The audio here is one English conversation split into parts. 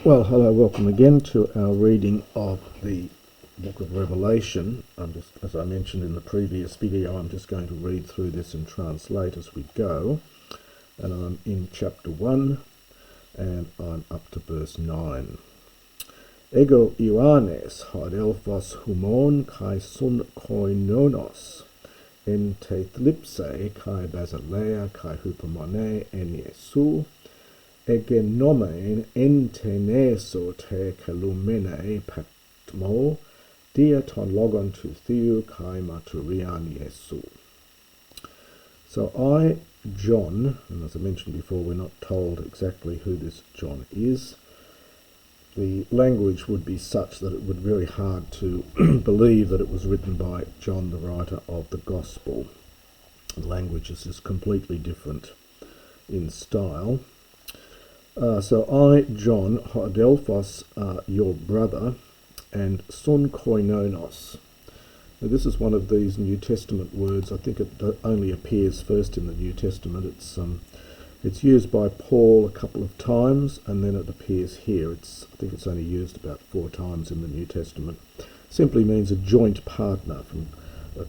Well, hello, welcome again to our reading of the book of Revelation. As I mentioned in the previous video, I'm just going to read through this and translate as we go. And I'm in chapter 1, and I'm up to verse 9. Ego Ioannes hadelphos humon kai sun koinonos en te thlipse kai basileia kai hupomone en Jesu egenomen enteneso te kalumene patmo diaton logon to theou kai maturian Jesu. So I, John, and as I mentioned before, we're not told exactly who this John is. The language would be such that it would be very hard to believe that it was written by John, the writer of the Gospel. The language is just completely different in style. So I, John, Adelphos, your brother, and son koinonos. Now this is one of these New Testament words. I think it only appears first in the New Testament. It's used by Paul a couple of times, and then it appears here. I think it's only used about 4 times in the New Testament. Simply means a joint partner. From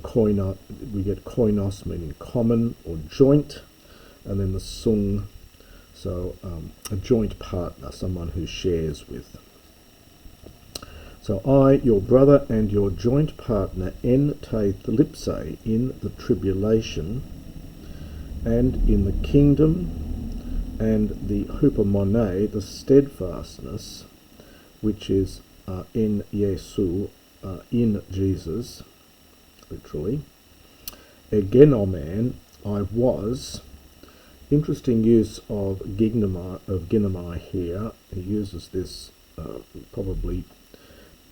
koinos, we get koinos meaning common or joint, and then the sung. So a joint partner, someone who shares with. So I, your brother and your joint partner, en te thlipse, in the tribulation, and in the kingdom, and the hupomone, the steadfastness, which is in Jesu, in Jesus, literally. Egenomen, I was. Interesting use of ginomai here. He uses this probably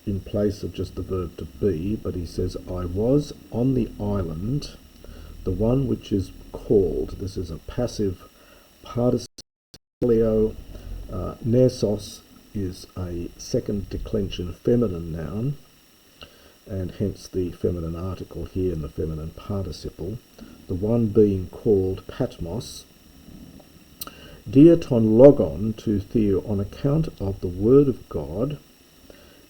in place of just the verb to be, but he says, I was on the island, the one which is called. This is a passive participial. Nesos is a second declension feminine noun, and hence the feminine article here and the feminine participle. The one being called Patmos. Diaton logon to theou, on account of the word of God,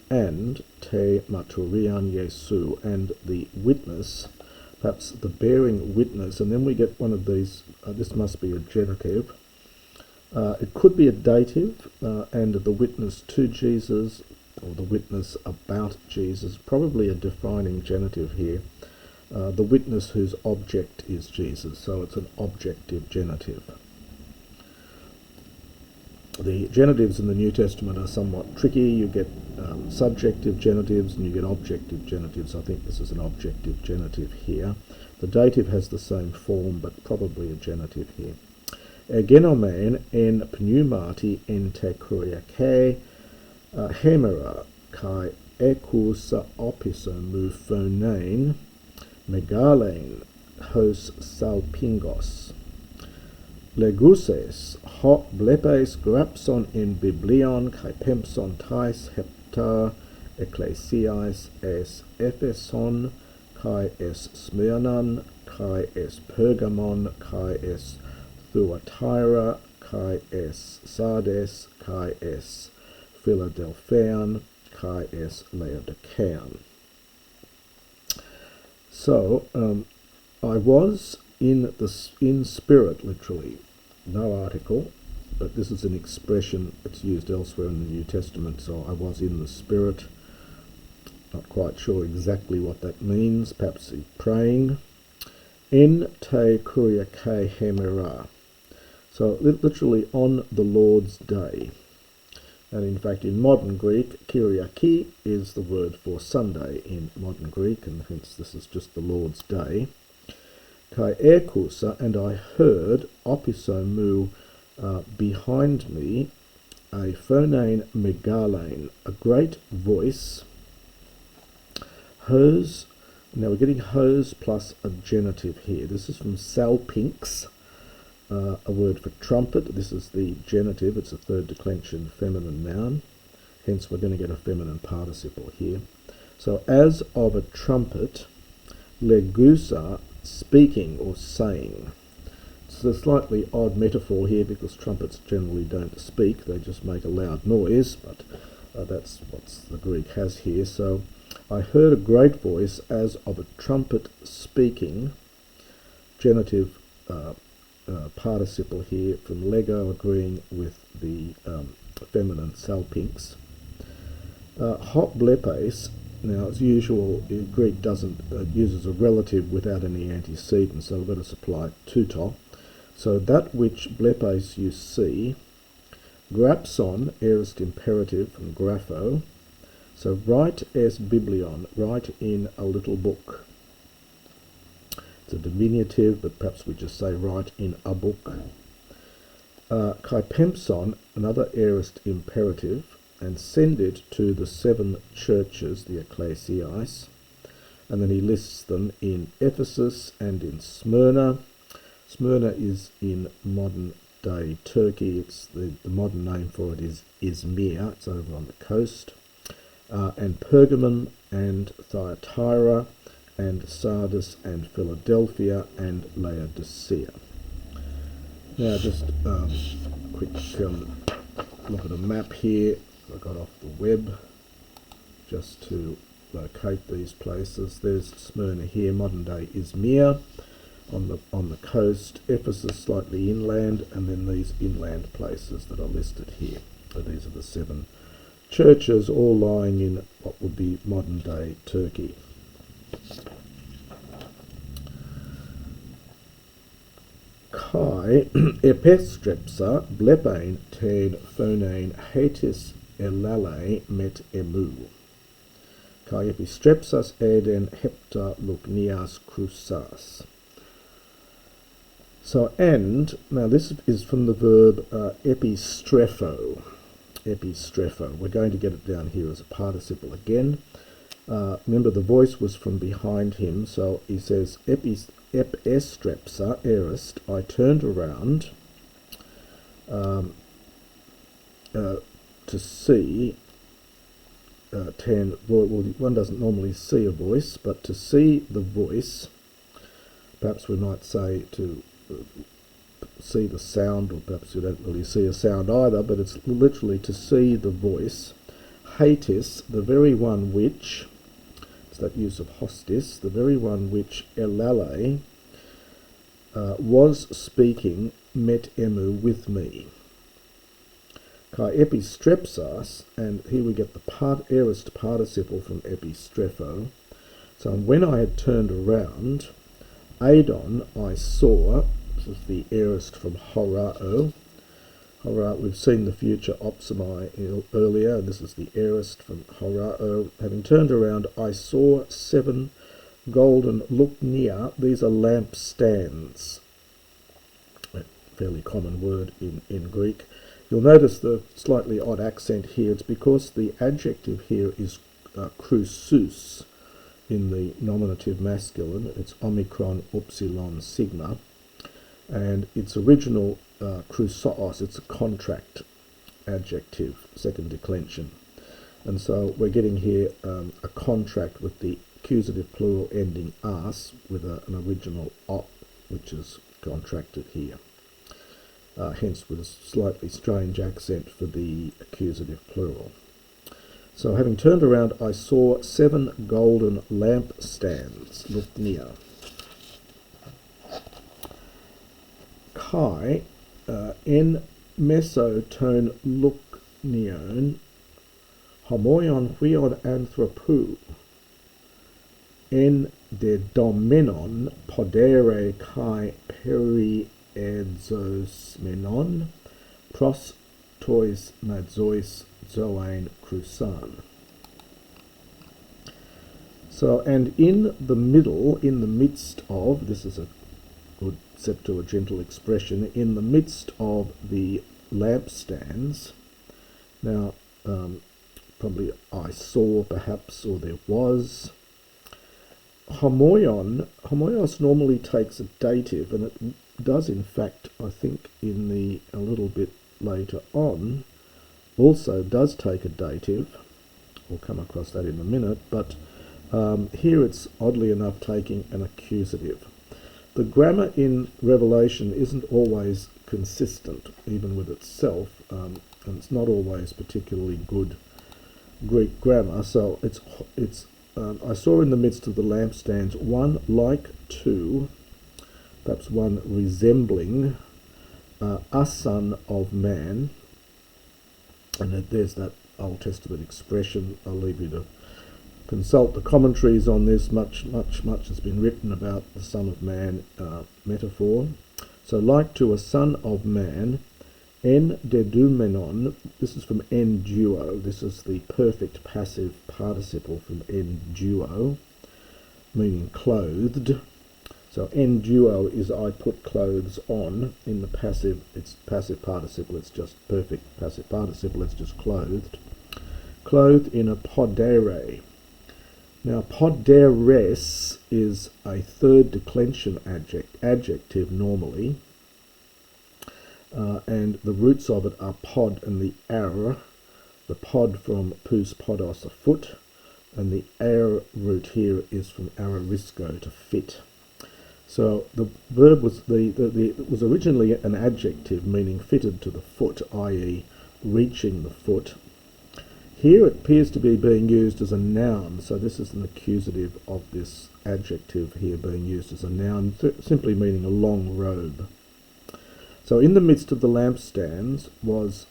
and te maturian Jesu, and the witness, perhaps the bearing witness, and then we get one of these, this must be a genitive, it could be a dative, and the witness to Jesus, or the witness about Jesus, probably a defining genitive here, the witness whose object is Jesus, so it's an objective genitive. The genitives in the New Testament are somewhat tricky. You get subjective genitives and you get objective genitives. I think this is an objective genitive here. The dative has the same form, but probably a genitive here. Egenomen en pneumati en te kuriake hemera kai ekus opiso mu phonein megalein hos salpingos. Leguses, ho blepes grapson in biblion kai pempson tais hepta ecclesiais es Epheson kai es Smyrnan kai es Pergamon kai es Thyatira kai es Sardes kai es Philadelphian kai es Laodicean. So I was in spirit, literally. No article, but this is an expression that's used elsewhere in the New Testament, so I was in the spirit. Not quite sure exactly what that means, perhaps praying. En te kuriake hemera. So literally on the Lord's day. And in fact in modern Greek, Kyriaki is the word for Sunday in modern Greek, and hence this is just the Lord's day. Kai erkusa, and I heard opiso mu, behind me, a phonein megalein, a great voice. Hos, now we're getting hos plus a genitive here. This is from salpinx, a word for trumpet. This is the genitive. It's a third declension feminine noun. Hence we're going to get a feminine participle here. So as of a trumpet, legusa, speaking or saying. it's a slightly odd metaphor here because trumpets generally don't speak, they just make a loud noise, but that's what the Greek has here. So, I heard a great voice as of a trumpet speaking, genitive participle here from Lego, agreeing with the feminine salpinx. Hop blepes, now as usual, Greek doesn't uses a relative without any antecedent, so we've got to supply tuto. So that which blepes you see, grapson, aorist imperative from grapho. So write es biblion, write in a little book. It's a diminutive, but perhaps we just say write in a book. Kai pempson, another aorist imperative, and send it to the 7 churches, the ecclesiais, and then he lists them in Ephesus and in Smyrna. Smyrna is in modern-day Turkey. It's the modern name for it is Izmir. It's over on the coast. And Pergamum and Thyatira and Sardis and Philadelphia and Laodicea. Now just a quick look at a map here I got off the web just to locate these places. There's Smyrna here, modern day Izmir on the coast, Ephesus slightly inland, and then these inland places that are listed here. So these are the 7 churches, all lying in what would be modern day Turkey. Kai epistrepsa blepain ten phonain hetis elale met emu. Kai epistrepsas eden hepta lugnias crusas. So, and, now this is from the verb epistrepho. Epistrepho. We're going to get it down here as a participle again. Remember, the voice was from behind him, so he says, epistrepsa, aorist, I turned around to see well, one doesn't normally see a voice, but to see the voice, perhaps we might say to see the sound, or perhaps you don't really see a sound either, but it's literally to see the voice. Hatis, the very one which, it's that use of hostis, the very one which elale was speaking, met emu with me. Kai epistrepsas, and here we get the aorist participle from epistrepho. So when I had turned around, Adon I saw, this is the aorist from horao. We've seen the future opsimi earlier, and this is the aorist from horao. Having turned around, I saw 7 golden luknia. These are lampstands, a fairly common word in Greek. You'll notice the slightly odd accent here. It's because the adjective here is crusus in the nominative masculine. It's omicron upsilon sigma, and its original crusos, it's a contract adjective, second declension. And so we're getting here a contract with the accusative plural ending as with an original op, which is contracted here. Hence with a slightly strange accent for the accusative plural. So having turned around, I saw 7 golden lampstands. Look near. Kai en mesotone luknion homoion huion anthropou en de domenon podere kai peri edzosmenon pros tois madzois zoain crusan. So, and in the middle, in the midst of, this is a good Septuagintal expression, in the midst of the lampstands. Now, probably I saw perhaps, or there was. Homoios normally takes a dative, and it does in fact, I think a little bit later on, also does take a dative. We'll come across that in a minute, but here it's oddly enough taking an accusative. the grammar in Revelation isn't always consistent, even with itself, and it's not always particularly good Greek grammar. So it's I saw in the midst of the lampstands one like to, perhaps one resembling a son of man, and there's that Old Testament expression. I'll leave you to consult the commentaries on this. Much has been written about the Son of Man metaphor. So like to a son of man, en dedoumenon, this is from en duo, this is the perfect passive participle from en duo, meaning clothed. So en duo is I put clothes on. In the passive, it's passive participle, it's just perfect passive participle, it's just clothed. Clothed in a podere. Now, poderes is a third declension adjective normally, and the roots of it are pod and the ar, the pod from pous podos, a foot, and the ar root here is from ararisco, to fit. So the verb was was originally an adjective meaning fitted to the foot, i.e. reaching the foot. Here it appears to be being used as a noun, so this is an accusative of this adjective here being used as a noun, simply meaning a long robe. So in the midst of the lampstands was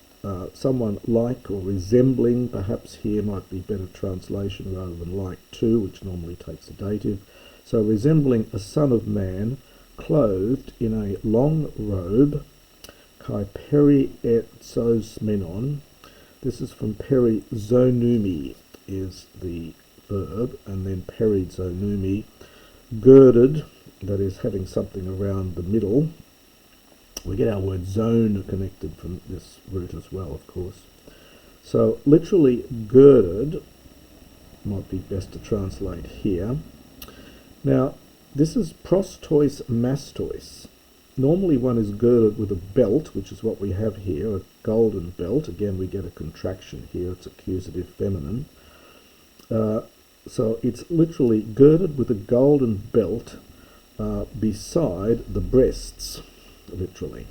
someone like or resembling, perhaps here might be better translation rather than like to, which normally takes a dative. So resembling a son of man, clothed in a long robe, kai perietsosmenon. This is from perizonumi is the verb, and then perizonumi, girded, that is having something around the middle. We get our word zone connected from this root as well, of course. So literally girded might be best to translate here. Now, this is prostois mastois. Normally one is girded with a belt, which is what we have here, a golden belt. Again, we get a contraction here, it's accusative feminine. So it's literally girded with a golden belt beside the breasts, literally,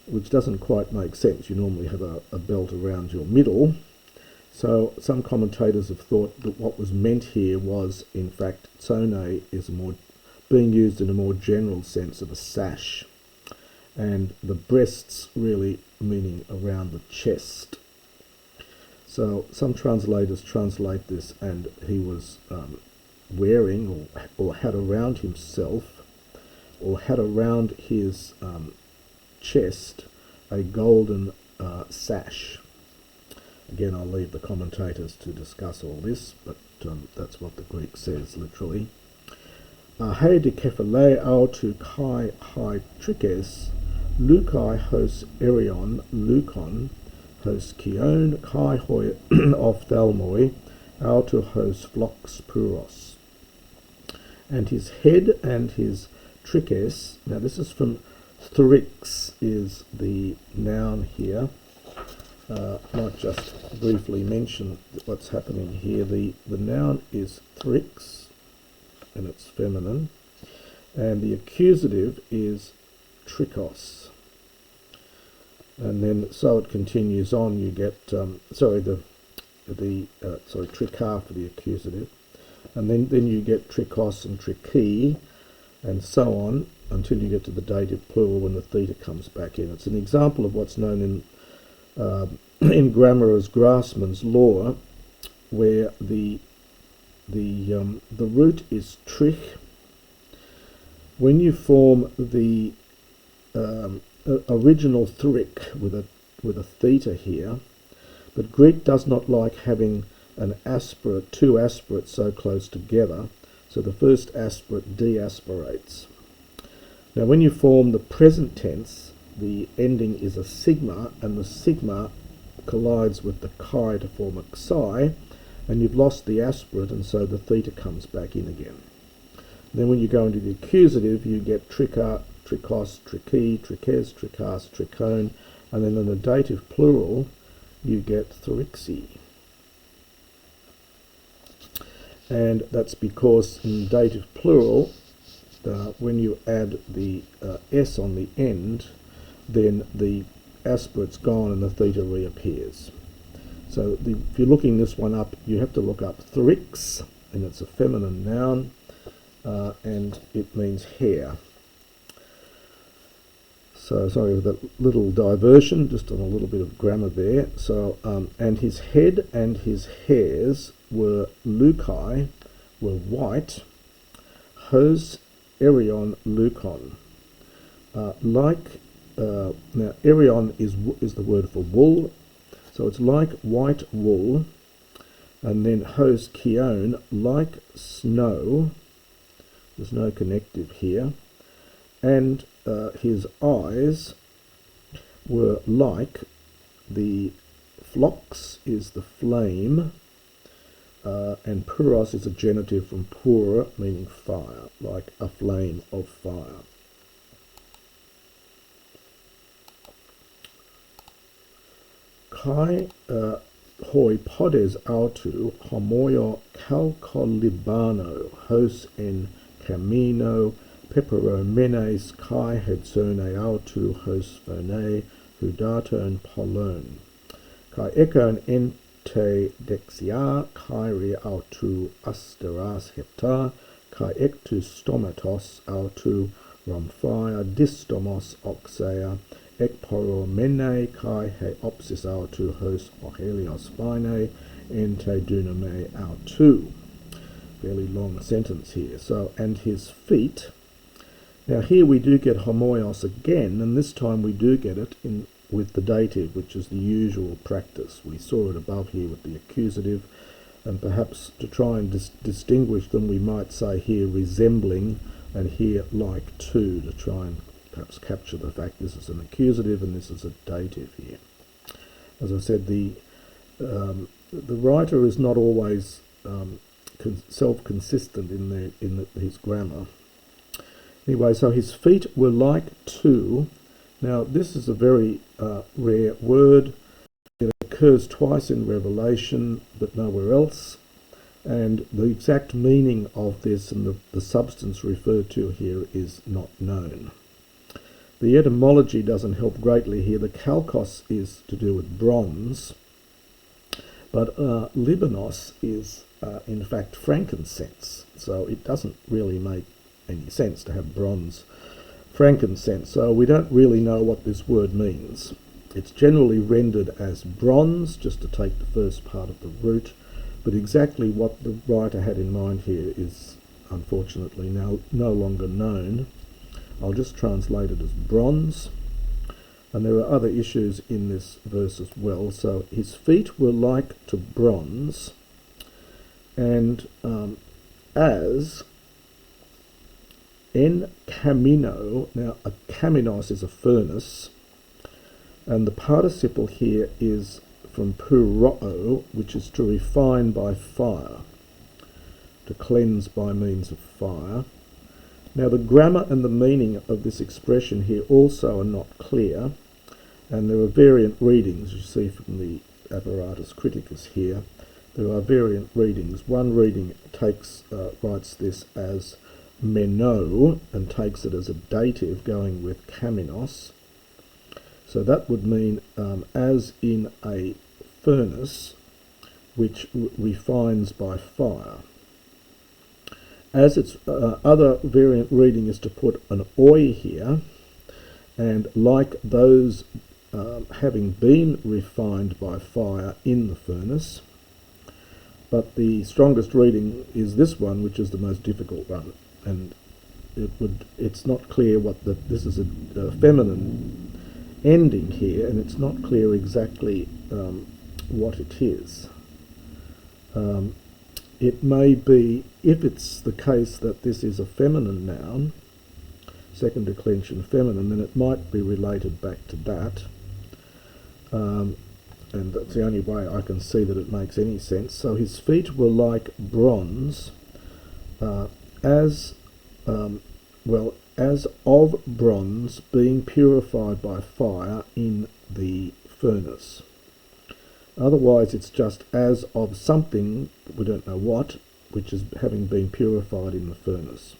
which doesn't quite make sense. You normally have a belt around your middle. So some commentators have thought that what was meant here was, in fact, tsone is being used in a more general sense of a sash, and the breasts really meaning around the chest. So some translators translate this, and he was wearing or had around himself or had around his chest a golden sash. Again, I'll leave the commentators to discuss all this, but that's what the Greek says literally. He de kephale autu kai hai trikes, lukai hos erion, lukon, hos kion kai hoi ophthalmoi, autu hos flox puros. And his head and his trikes, now this is from thrix, is the noun here. Might just briefly mention what's happening here. The noun is thrix, and it's feminine, and the accusative is trikos. And then so it continues on. You get trikar for the accusative, and then you get trikos and triki, and so on until you get to the dative plural when the theta comes back in. It's an example of what's known in grammar as Grassmann's law, where the root is trich. When you form the original thric with a theta here, but Greek does not like having two aspirates so close together, so the first aspirate deaspirates. Now when you form the present tense, the ending is a sigma, and the sigma collides with the chi to form a psi, and you've lost the aspirate, and so the theta comes back in again. Then when you go into the accusative, you get trika, trikos, triki, trikes, trikas, trikone, and then in the dative plural, you get thrixi. And that's because in dative plural, when you add the s on the end, then the aspirate's gone and the theta reappears. So if you're looking this one up, you have to look up thrix, and it's a feminine noun, and it means hair. So sorry for that little diversion, just on a little bit of grammar there. So and his head and his hairs were leukai, were white, hos erion leukon. Now erion is the word for wool, so it's like white wool, and then hos kion, like snow. There's no connective here, and his eyes were like the phlox is the flame, and puros is a genitive from pura, meaning fire, like a flame of fire. Kai hoi podes autu homoio calcolibano hos en camino peperomenes kai hedzone autu hos phone hudaton polon. Kai ekon ente dexia kairi autu asteras hepta kai ectus stomatos autu rhomphaia distomos oxea ekporomene kai he opsis autu hos ohelios phine ente duname autu. Fairly long sentence here. So, and his feet. Now here we do get homoios again, and this time we do get it in with the dative, which is the usual practice. We saw it above here with the accusative, and perhaps to try and distinguish them, we might say here resembling and here like to try and perhaps capture the fact this is an accusative and this is a dative here. As I said, the writer is not always self-consistent in his grammar. Anyway, so his feet were like to. Now, this is a very rare word. It occurs twice in Revelation, but nowhere else. And the exact meaning of this and the substance referred to here is not known. The etymology doesn't help greatly here. The kalkos is to do with bronze, but libanos is in fact frankincense. So it doesn't really make any sense to have bronze frankincense. So we don't really know what this word means. It's generally rendered as bronze, just to take the first part of the root, but exactly what the writer had in mind here is unfortunately now no longer known. I'll just translate it as bronze. And there are other issues in this verse as well. So his feet were like to bronze, and as en camino. Now a caminos is a furnace, and the participle here is from puroo, which is to refine by fire, to cleanse by means of fire. Now the grammar and the meaning of this expression here also are not clear, and there are variant readings. You see from the Apparatus Criticus here, there are variant readings. One reading writes this as meno and takes it as a dative going with kaminos. So that would mean as in a furnace which refines by fire. As its other variant reading is to put an oi here, and like those having been refined by fire in the furnace. But the strongest reading is this one, which is the most difficult one, and it's not clear what this is a feminine ending here, and it's not clear exactly what it is. It may be, if it's the case that this is a feminine noun, second declension feminine, then it might be related back to that. And that's the only way I can see that it makes any sense. So his feet were like bronze, as of bronze being purified by fire in the furnace. Otherwise it's just as of something, we don't know what, which is having been purified in the furnace.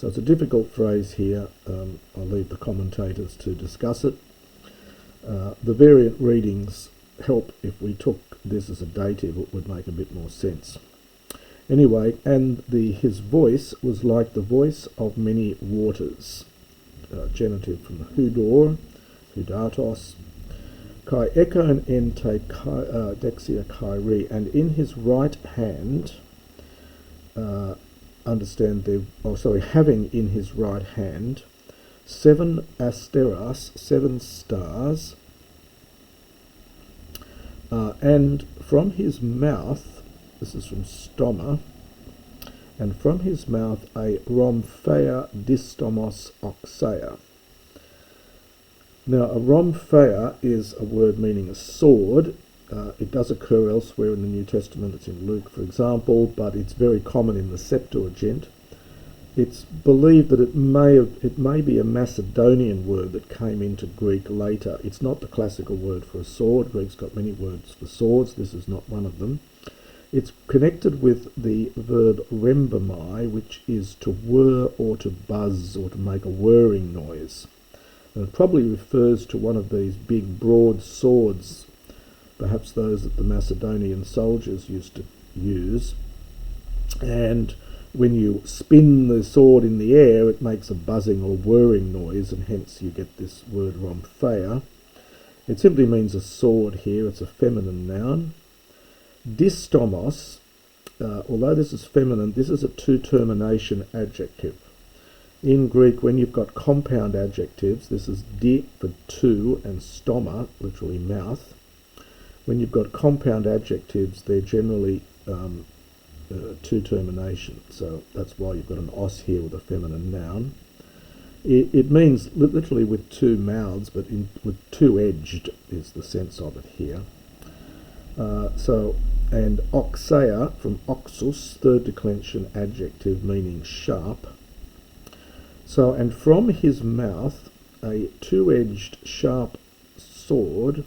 So it's a difficult phrase here. I'll leave the commentators to discuss it. The variant readings help. If we took this as a dative, it would make a bit more sense. Anyway, and his voice was like the voice of many waters. Genitive from the hudor, hudatos. Kai ekon ente dexia kairi, and in his right hand, having in his right hand 7 asteras, 7 stars, and from his mouth, this is from Stoma, and from his mouth a rhomphaia distomos oxea. Now, a rhomphaia is a word meaning a sword. It does occur elsewhere in the New Testament. It's in Luke, for example, but it's very common in the Septuagint. It's believed that it may be a Macedonian word that came into Greek later. It's not the classical word for a sword. Greek's got many words for swords. This is not one of them. It's connected with the verb rembamai, which is to whir or to buzz or to make a whirring noise. And it probably refers to one of these big broad swords, perhaps those that the Macedonian soldiers used to use. And when you spin the sword in the air, it makes a buzzing or whirring noise, and hence you get this word rhomphaia. It simply means a sword here. It's a feminine noun. Distomos, although this is feminine, this is a two-termination adjective. In Greek, when you've got compound adjectives, this is di for two and stoma, literally mouth. When you've got compound adjectives, they're generally two termination. So that's why you've got an os here with a feminine noun. It means literally with two mouths, but with two-edged is the sense of it here. And oxea from oxus, third declension adjective meaning sharp. So, and from his mouth a two-edged sharp sword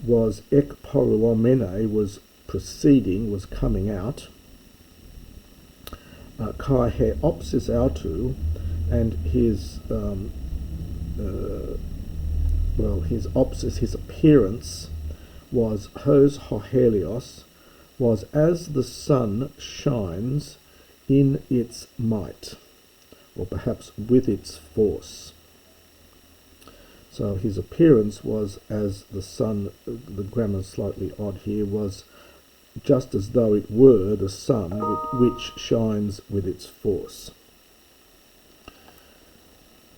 was ekporomene, was proceeding, was coming out. Kai he opsis autu, and his his opsis, his appearance, was hos hohelios, was as the sun shines in its might, or perhaps with its force. So his appearance was as the sun, the grammar's slightly odd here, was just as though it were the sun which shines with its force.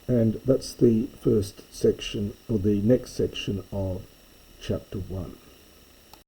And that's the first section, or the next section of chapter 1.